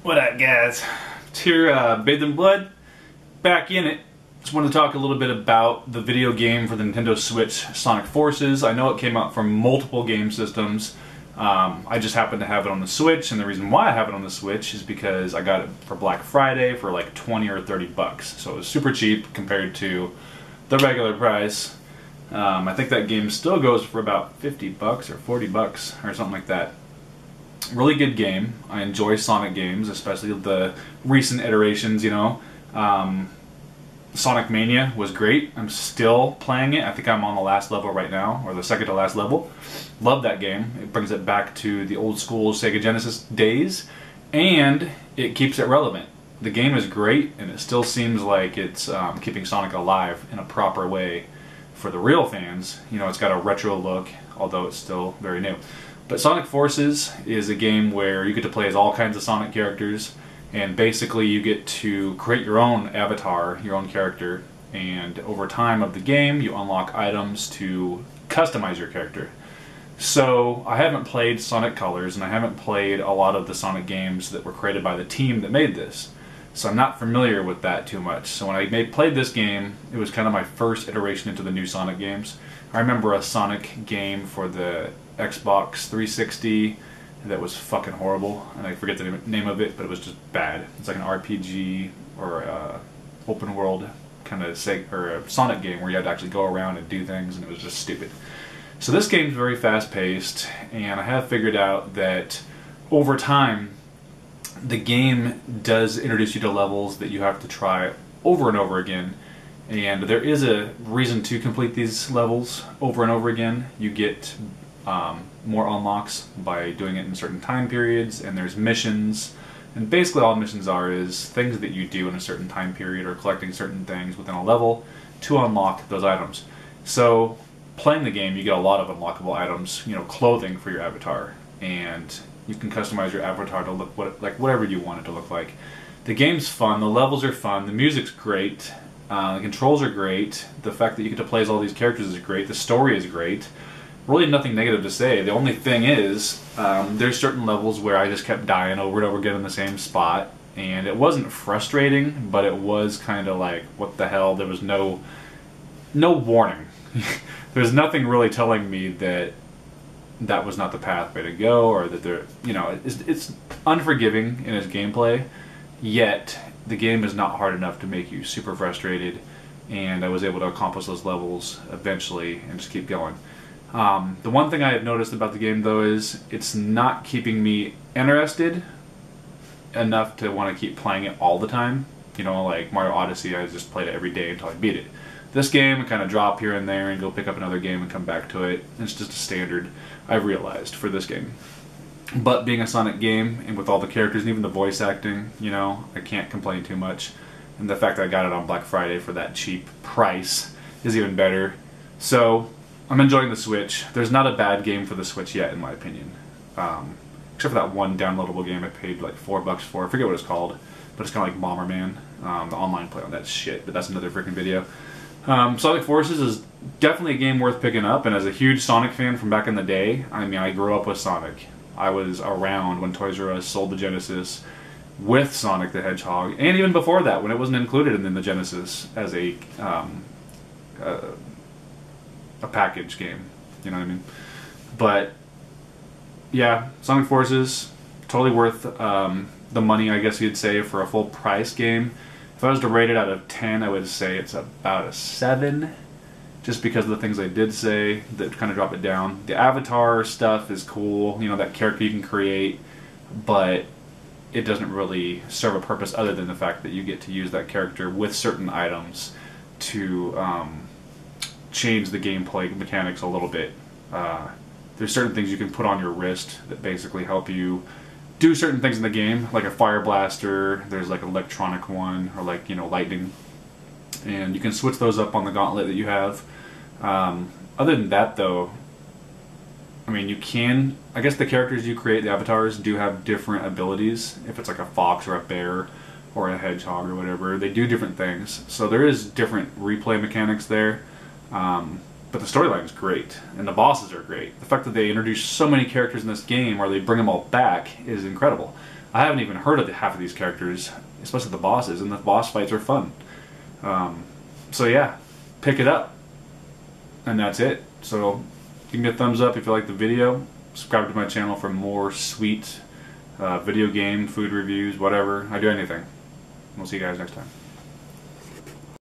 What up, guys? It's here, Bathed in Blood, back in it. Just wanted to talk a little bit about the video game for the Nintendo Switch, Sonic Forces. I know it came out from multiple game systems. I just happen to have it on the Switch, and the reason why I have it on the Switch is because I got it for Black Friday for like 20 or 30 bucks. So it was super cheap compared to the regular price. I think that game still goes for about 50 bucks or 40 bucks or something like that. Really good game. I enjoy Sonic games, especially the recent iterations, you know. Sonic Mania was great. I'm still playing it. I think I'm on the last level right now, or the second to last level. Love that game. It brings it back to the old school Sega Genesis days, and it keeps it relevant. The game is great, and it still seems like it's keeping Sonic alive in a proper way for the real fans. You know, it's got a retro look, although it's still very new. But Sonic Forces is a game where you get to play as all kinds of Sonic characters, and basically you get to create your own avatar, your own character, and over time of the game you unlock items to customize your character. So I haven't played Sonic Colors, and I haven't played a lot of the Sonic games that were created by the team that made this. So I'm not familiar with that too much. So when I played this game, it was kind of my first iteration into the new Sonic games. I remember a Sonic game for the Xbox 360 that was fucking horrible, and I forget the name of it, but it was just bad. It's like an RPG or open world kind of Sonic game where you had to actually go around and do things, and it was just stupid. So this game's very fast paced, and I have figured out that over time the game does introduce you to levels that you have to try over and over again. And there is a reason to complete these levels over and over again. You get more unlocks by doing it in certain time periods, and there's missions. And basically all missions are is things that you do in a certain time period or collecting certain things within a level to unlock those items. So playing the game, you get a lot of unlockable items, you know, clothing for your avatar, and you can customize your avatar to look like whatever you want it to look like. The game's fun, the levels are fun, the music's great. The controls are great. The fact that you get to play as all these characters is great. The story is great. Really nothing negative to say. The only thing is, there's certain levels where I just kept dying over and over again in the same spot. And it wasn't frustrating, but it was kind of like, what the hell? There was no warning. There's nothing really telling me that that was not the pathway to go, or that there, you know, it's unforgiving in its gameplay, yet the game is not hard enough to make you super frustrated, and I was able to accomplish those levels eventually and just keep going. The one thing I have noticed about the game, though, is it's not keeping me interested enough to want to keep playing it all the time. You know, like Mario Odyssey, I just played it every day until I beat it. This game, I kind of drop here and there and go pick up another game and come back to it. It's just a standard, I've realized, for this game. But being a Sonic game, and with all the characters and even the voice acting, you know, I can't complain too much. And the fact that I got it on Black Friday for that cheap price is even better. So, I'm enjoying the Switch. There's not a bad game for the Switch yet, in my opinion. Except for that one downloadable game I paid like $4 for. I forget what it's called, but it's kind of like Bomberman. The online play on that shit, but that's another freaking video. Sonic Forces is definitely a game worth picking up, and as a huge Sonic fan from back in the day, I mean, I grew up with Sonic. I was around when Toys R Us sold the Genesis with Sonic the Hedgehog, and even before that, when it wasn't included in the Genesis as a package game, you know what I mean? But yeah, Sonic Forces, totally worth the money, I guess you'd say, for a full price game. If I was to rate it out of 10, I would say it's about a 7, just because of the things I did say that kind of drop it down. The avatar stuff is cool, you know, that character you can create, but it doesn't really serve a purpose other than the fact that you get to use that character with certain items to change the gameplay mechanics a little bit. There's certain things you can put on your wrist that basically help you do certain things in the game, like a fire blaster. There's like an electronic one, or like, you know, lightning, and you can switch those up on the gauntlet that you have. Other than that, though, I mean, you can, I guess the characters you create, the avatars, do have different abilities. If it's like a fox or a bear or a hedgehog or whatever, they do different things. So there is different replay mechanics there. But but the storyline is great, and the bosses are great. The fact that they introduce so many characters in this game, or they bring them all back, is incredible. I haven't even heard of half of these characters, especially the bosses, and the boss fights are fun. So yeah, pick it up, and that's it. So give me a thumbs up if you like the video. Subscribe to my channel for more sweet video game, food reviews, whatever. I do anything. We'll see you guys next time.